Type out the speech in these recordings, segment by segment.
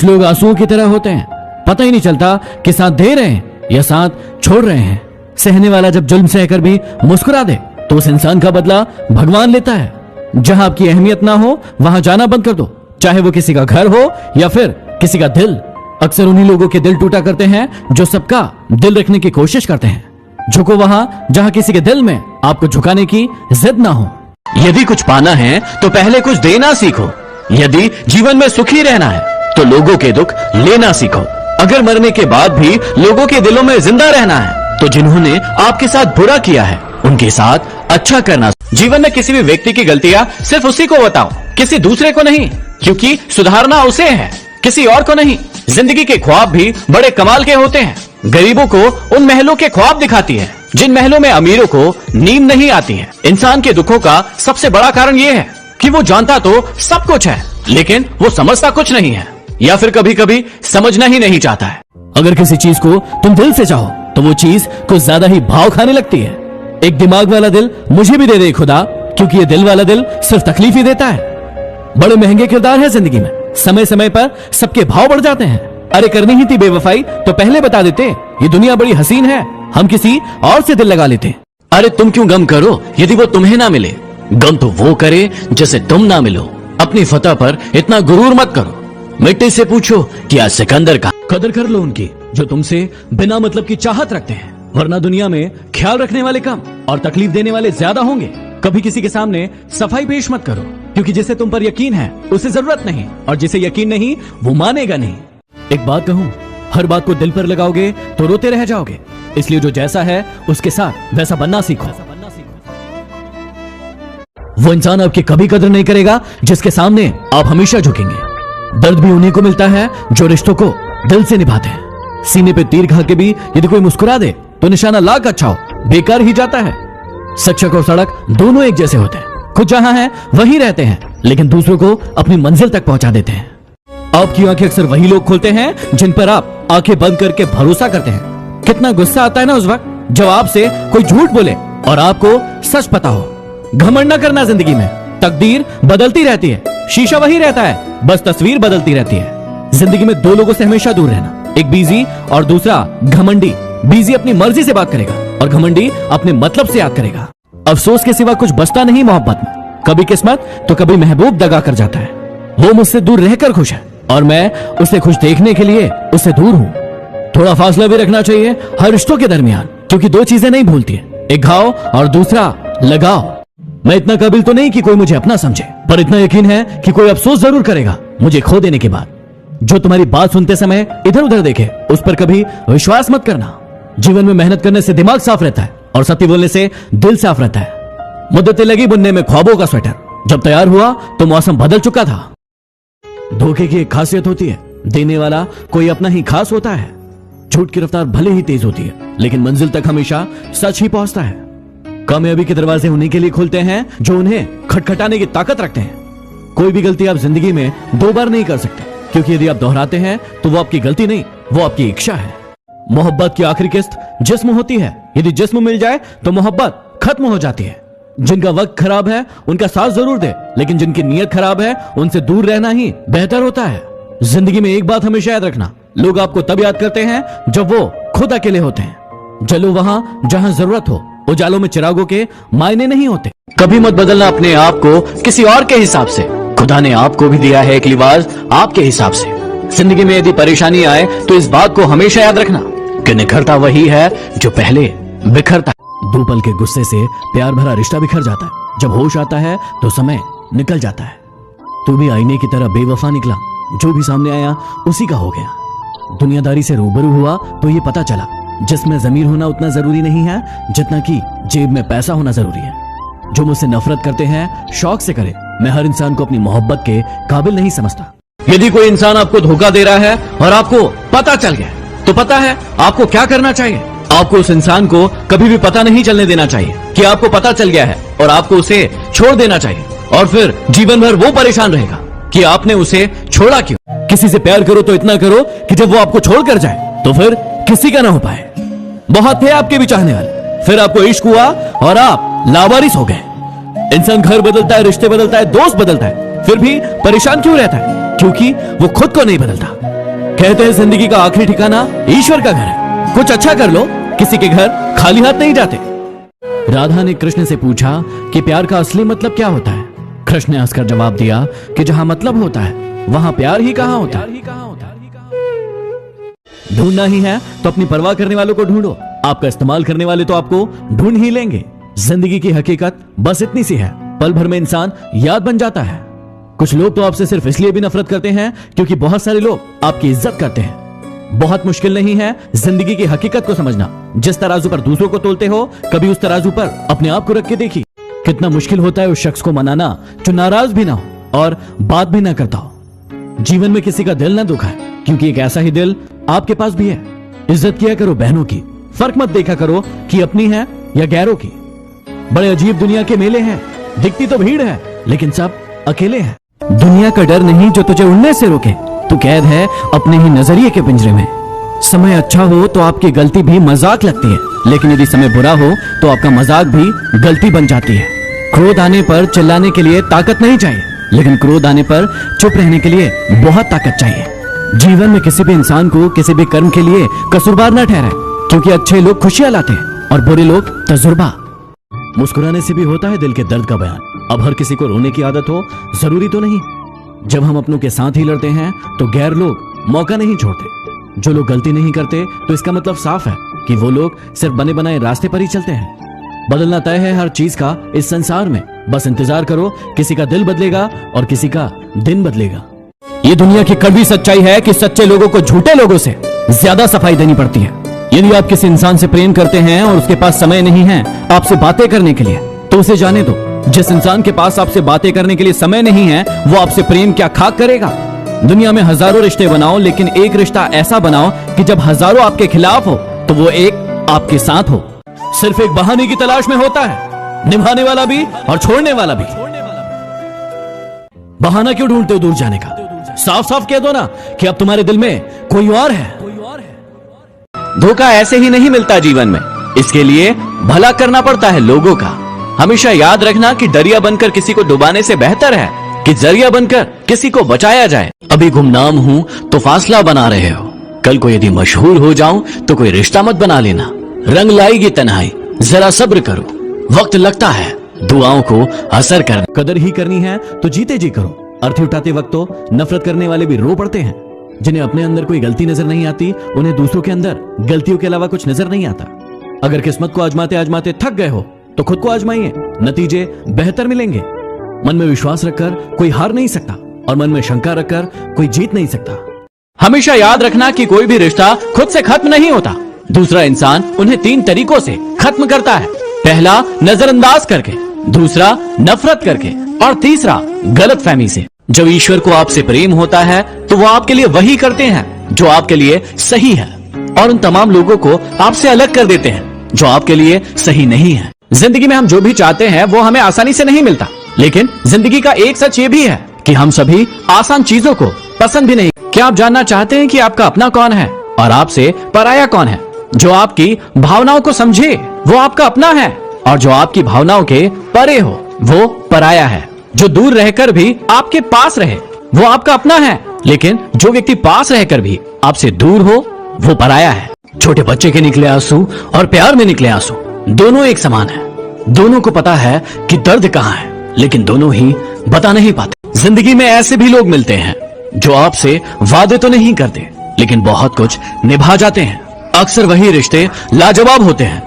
कुछ लोग आंसुओं की तरह होते हैं, पता ही नहीं चलता कि साथ दे रहे हैं या साथ छोड़ रहे हैं। सहने वाला जब जुल्म सहकर भी मुस्कुरा दे तो उस इंसान का बदला भगवान लेता है। जहां आपकी अहमियत ना हो वहां जाना बंद कर दो, चाहे वो किसी का घर हो या फिर किसी का दिल। अक्सर उन्हीं लोगों के दिल टूटा करते हैं जो सबका दिल रखने की कोशिश करते हैं। झुको वहां जहां किसी के दिल में आपको झुकाने की जिद ना हो। यदि कुछ पाना है तो पहले कुछ देना सीखो। यदि जीवन में सुखी रहना है तो लोगों के दुख लेना सीखो। अगर मरने के बाद भी लोगों के दिलों में जिंदा रहना है तो जिन्होंने आपके साथ बुरा किया है उनके साथ अच्छा करना। जीवन में किसी भी व्यक्ति की गलतियां सिर्फ उसी को बताओ, किसी दूसरे को नहीं, क्योंकि सुधारना उसे है, किसी और को नहीं। जिंदगी के ख्वाब भी बड़े कमाल के होते हैं। गरीबों को उन महलों के ख्वाब दिखाती है जिन महलों में अमीरों को नींद नहीं आती है। इंसान के दुखों का सबसे बड़ा कारण यह है कि वो जानता तो सब कुछ है लेकिन वो समझता कुछ नहीं है, या फिर कभी कभी समझना ही नहीं चाहता है। अगर किसी चीज को तुम दिल से चाहो तो वो चीज कुछ ज्यादा ही भाव खाने लगती है। एक दिमाग वाला दिल मुझे भी दे दे खुदा, क्योंकि ये दिल वाला दिल सिर्फ तकलीफ ही देता है। बड़े महंगे किरदार है जिंदगी में, समय समय पर सबके भाव बढ़ जाते हैं। अरे करनी ही थी बेवफाई तो पहले बता देते, ये दुनिया बड़ी हसीन है, हम किसी और से दिल लगा लेते। अरे तुम क्यों गम करो यदि वो तुम्हें ना मिले, गम तो वो करे जैसे तुम ना मिलो। अपनी फतह पर इतना गुरूर मत करो। मिट्टी से पूछो कि आज सिकंदर का कदर कर लो उनकी जो तुमसे बिना मतलब की चाहत रखते हैं, वरना दुनिया में ख्याल रखने वाले कम और तकलीफ देने वाले ज्यादा होंगे। कभी किसी के सामने सफाई पेश मत करो, क्योंकि जिसे तुम पर यकीन है उसे जरूरत नहीं, और जिसे यकीन नहीं वो मानेगा नहीं। एक बात कहूं, हर बात को दिल पर लगाओगे तो रोते रह जाओगे, इसलिए जो जैसा है उसके साथ वैसा बनना सीखो। वो इंसान आपकी कभी कदर नहीं करेगा जिसके सामने आप हमेशा झुकेंगे। दर्द भी उन्हीं को मिलता है जो रिश्तों को दिल से निभाते हैं। सीने पे तीर खा के भी यदि कोई मुस्कुरा दे तो निशाना लाख अच्छा हो बेकार ही जाता है। शिक्षक और सड़क दोनों एक जैसे होते हैं, खुद जहां हैं वहीं रहते हैं, लेकिन दूसरों को अपनी मंजिल तक पहुंचा देते हैं। आपकी आंखें अक्सर वही लोग खोलते हैं जिन पर आप आंखें बंद करके भरोसा करते हैं। कितना गुस्सा आता है ना उस वक्त जब आपसे कोई झूठ बोले और आपको सच पता हो। घमंड न करना जिंदगी में, तकदीर बदलती रहती है, शीशा वही रहता है, बस तस्वीर बदलती रहती है। जिंदगी में दो लोगों से हमेशा दूर रहना, एक बिजी और दूसरा घमंडी। बिजी अपनी मर्जी से बात करेगा और घमंडी अपने मतलब से याद करेगा। अफसोस के सिवा कुछ बचता नहीं मोहब्बत में, कभी किस्मत तो कभी महबूब दगा कर जाता है। वो मुझसे दूर रहकर खुश है और मैं उसे खुश देखने के लिए उससे दूर हूं। थोड़ा फासला भी रखना चाहिए हर रिश्तों के दरमियान, क्योंकि दो चीजें नहीं भूलती है, एक घाव और दूसरा लगाव। मैं इतना काबिल तो नहीं कि कोई मुझे अपना समझे, पर इतना यकीन है कि कोई अफसोस जरूर करेगा मुझे खो देने के बाद। जो तुम्हारी बात सुनते समय इधर उधर देखे उस पर कभी विश्वास मत करना। जीवन में मेहनत करने से दिमाग साफ रहता है और सत्य बोलने से दिल साफ रहता है। मुद्दतें लगी बुनने में ख्वाबों का स्वेटर, जब तैयार हुआ तो मौसम बदल चुका था। धोखे की एक खासियत होती है, देने वाला कोई अपना ही खास होता है। झूठ की रफ्तार भले ही तेज होती है लेकिन मंजिल तक हमेशा सच ही पहुंचता है। कामयाबी के दरवाजे उन्हीं के लिए खुलते हैं जो उन्हें खटखटाने की ताकत रखते हैं। कोई भी गलती आप जिंदगी में दो बार नहीं कर सकते, क्योंकि यदि आप दोहराते हैं तो वो आपकी गलती नहीं, वो आपकी इच्छा है। मोहब्बत की आखिरी किस्त जिस्म होती है, यदि जिस्म मिल जाए तो मोहब्बत खत्म हो जाती है। जिनका वक्त खराब है उनका साथ जरूर दे, लेकिन जिनकी नीयत खराब है उनसे दूर रहना ही बेहतर होता है। जिंदगी में एक बात हमेशा याद रखना, लोग आपको तब याद करते हैं जब वो खुद अकेले होते हैं। चलो वहां जहां जरूरत हो, उजालों में चिरागों के मायने नहीं होते। कभी मत बदलना अपने आप को किसी और के हिसाब से। खुदा ने आपको भी दिया है एक लिबास आपके हिसाब से। जिंदगी में यदि परेशानी आए तो इस बात को हमेशा याद रखना कि निखरता वही है जो पहले बिखरता है। दो पल के गुस्से से प्यार भरा रिश्ता बिखर जाता है। जब होश आता है तो समय निकल जाता है। तू भी आईने की तरह बेवफा निकला, जो भी सामने आया उसी का हो गया। दुनियादारी से रूबरू हुआ तो ये पता चला, जिसमें जमीर होना उतना जरूरी नहीं है जितना कि जेब में पैसा होना जरूरी है। जो मुझसे नफरत करते हैं शौक से करे, मैं हर इंसान को अपनी मोहब्बत के काबिल नहीं समझता। यदि कोई इंसान आपको धोखा दे रहा है और आपको पता चल गया तो पता है आपको क्या करना चाहिए। आपको उस इंसान को कभी भी पता नहीं चलने देना चाहिए कि आपको पता चल गया है, और आपको उसे छोड़ देना चाहिए, और फिर जीवन भर वो परेशान रहेगा कि आपने उसे छोड़ा क्यों। किसी से प्यार करो तो इतना करो कि जब वो आपको छोड़ कर जाए तो फिर किसी का ना हो पाए। बहुत थे आपके भी चाहने वाले, फिर आपको इश्क हुआ और आप लावारिस हो गए। इंसान घर बदलता है, रिश्ते बदलता है, दोस्त बदलता है, फिर भी परेशान क्यों रहता है? क्योंकि वो खुद को नहीं बदलता। कहते हैं जिंदगी का आखिरी ठिकाना ईश्वर का घर है। कुछ अच्छा कर लो, किसी के घर खाली हाथ नहीं जाते। राधा ने कृष्ण से पूछा कि प्यार का असली मतलब क्या होता है। कृष्ण ने हंसकर जवाब दिया कि जहां मतलब होता है वहां प्यार ही कहां होता है। ढूंढना ही है तो अपनी परवाह करने वालों को ढूंढो, आपका इस्तेमाल करने वाले तो आपको ढूंढ ही लेंगे। जिंदगी की हकीकत बस इतनी सी है, पल भर में इंसान याद बन जाता है। कुछ लोग तो आपसे सिर्फ इसलिए भी नफरत करते हैं क्योंकि बहुत सारे लोग आपकी इज्जत करते हैं। बहुत मुश्किल नहीं है जिंदगी की हकीकत को समझना। जिस तराजू पर दूसरों को तोलते हो, कभी उस तराजू पर अपने आप को रख के देखिए। कितना मुश्किल होता है उस शख्स को मनाना जो नाराज भी ना हो और बात भी ना करता हो। जीवन में किसी का दिल ना दुखाए, क्योंकि एक ऐसा ही दिल आपके पास भी है। इज्जत किया करो बहनों की, फर्क मत देखा करो कि अपनी है या गैरों की। बड़े अजीब दुनिया के मेले हैं, दिखती तो भीड़ है लेकिन सब अकेले हैं। दुनिया का डर नहीं जो तुझे उड़ने से रोके, तू कैद है अपने ही नजरिए के पिंजरे में। समय अच्छा हो तो आपकी गलती भी मजाक लगती है, लेकिन यदि समय बुरा हो तो आपका मजाक भी गलती बन जाती है। क्रोध आने पर चिल्लाने के लिए ताकत नहीं चाहिए, लेकिन क्रोध आने पर चुप रहने के लिए बहुत ताकत चाहिए। जीवन में किसी भी इंसान को किसी भी कर्म के लिए कसूरवार न ठहराए, क्योंकि अच्छे लोग खुशियां लाते हैं और बुरे लोग तजुर्बा। मुस्कुराने से भी होता है दिल के दर्द का बयान। अब हर किसी को रोने की आदत हो जरूरी तो नहीं। जब हम अपनों के साथ ही लड़ते हैं तो गैर लोग मौका नहीं छोड़ते। जो लोग गलती नहीं करते तो इसका मतलब साफ है कि वो लोग सिर्फ बने बनाए रास्ते पर ही चलते हैं। बदलना तय है हर चीज का इस संसार में, बस इंतजार करो, किसी का दिल बदलेगा और किसी का दिन बदलेगा। ये दुनिया की कड़वी सच्चाई है कि सच्चे लोगों को झूठे लोगों से ज्यादा सफाई देनी पड़ती है। यदि आप किसी इंसान से प्रेम करते हैं और उसके पास समय नहीं है आपसे बातें करने के लिए, तो उसे जाने दो। जिस इंसान के पास आपसे बातें करने के लिए समय नहीं है वो आपसे प्रेम क्या खाक करेगा। दुनिया में हजारों रिश्ते बनाओ, लेकिन एक रिश्ता ऐसा बनाओ कि जब हजारों आपके खिलाफ हो तो वो एक आपके साथ हो। सिर्फ एक बहाने की तलाश में होता है निभाने वाला भी और छोड़ने वाला भी। बहाना क्यों ढूंढते हो दूर जाने का? साफ साफ कह दो ना कि अब तुम्हारे दिल में कोई और है। धोखा ऐसे ही नहीं मिलता जीवन में, इसके लिए भला करना पड़ता है लोगों का। हमेशा याद रखना कि दरिया बनकर किसी को डुबाने से बेहतर है कि जरिया बनकर किसी को बचाया जाए। अभी गुमनाम हूं तो फासला बना रहे हो, कल को यदि मशहूर हो जाऊं तो कोई रिश्ता मत बना लेना। रंग लाएगी तन्हाई, जरा सब्र करो, वक्त लगता है दुआओं को असर कर। कदर ही करनी है तो जीते जी करो। अर्थी उठाते वक्त तो नफरत करने वाले भी रो पड़ते हैं। जिन्हें अपने अंदर कोई गलती नजर नहीं आती, उन्हें दूसरों के अंदर गलतियों के अलावा कुछ नजर नहीं आता। अगर किस्मत को आजमाते आजमाते थक गए हो तो खुद को आजमाइए, नतीजे बेहतर मिलेंगे। मन में विश्वास रखकर कोई हार नहीं सकता और मन में शंका रखकर कोई जीत नहीं सकता। हमेशा याद रखना कि कोई भी रिश्ता खुद से खत्म नहीं होता। दूसरा इंसान उन्हें 3 तरीकों से खत्म करता है। पहला नजरअंदाज करके, दूसरा नफरत करके और तीसरा गलतफहमी से। जब ईश्वर को आपसे प्रेम होता है तो वो आपके लिए वही करते हैं जो आपके लिए सही है, और उन तमाम लोगों को आपसे अलग कर देते हैं जो आपके लिए सही नहीं है। जिंदगी में हम जो भी चाहते हैं वो हमें आसानी से नहीं मिलता, लेकिन जिंदगी का एक सच ये भी है कि हम सभी आसान चीजों को पसंद भी नहीं। क्या आप जानना चाहते हैं कि आपका अपना कौन है और आपसे पराया कौन है? जो आपकी भावनाओं को समझे वो आपका अपना है, और जो आपकी भावनाओं के परे हो वो पराया है। जो दूर रहकर भी आपके पास रहे वो आपका अपना है, लेकिन जो व्यक्ति पास रहकर भी आपसे दूर हो वो पराया है। छोटे बच्चे के निकले आंसू और प्यार में निकले आंसू दोनों एक समान है। दोनों को पता है कि दर्द कहाँ है, लेकिन दोनों ही बता नहीं पाते। जिंदगी में ऐसे भी लोग मिलते हैं जो आपसे वादे तो नहीं करते, लेकिन बहुत कुछ निभा जाते हैं। अक्सर वही रिश्ते लाजवाब होते हैं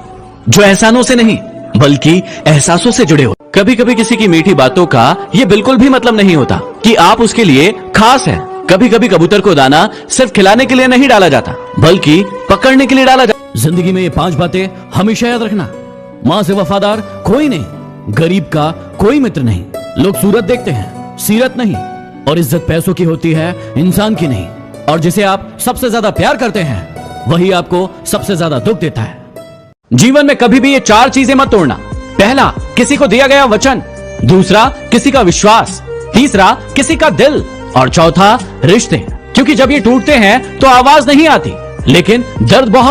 जो एहसानों से नहीं बल्कि एहसासों से जुड़े हो। कभी कभी किसी की मीठी बातों का ये बिल्कुल भी मतलब नहीं होता कि आप उसके लिए खास हैं। कभी कभी कबूतर को दाना सिर्फ खिलाने के लिए नहीं डाला जाता, बल्कि पकड़ने के लिए डाला जाता। जिंदगी में ये 5 बातें हमेशा याद रखना। माँ से वफादार कोई नहीं, गरीब का कोई मित्र नहीं, लोग सूरत देखते हैं सीरत नहीं, और इज्जत पैसों की होती है इंसान की नहीं। और जिसे आप सबसे ज्यादा प्यार करते हैं वही आपको सबसे ज्यादा दुख देता है। जीवन में कभी भी ये 4 चीजें मत तोड़ना। पहला, किसी को दिया गया वचन। दूसरा, किसी का विश्वास। तीसरा, किसी का दिल। और चौथा, रिश्ते। क्योंकि जब ये टूटते हैं तो आवाज नहीं आती, लेकिन दर्द बहुत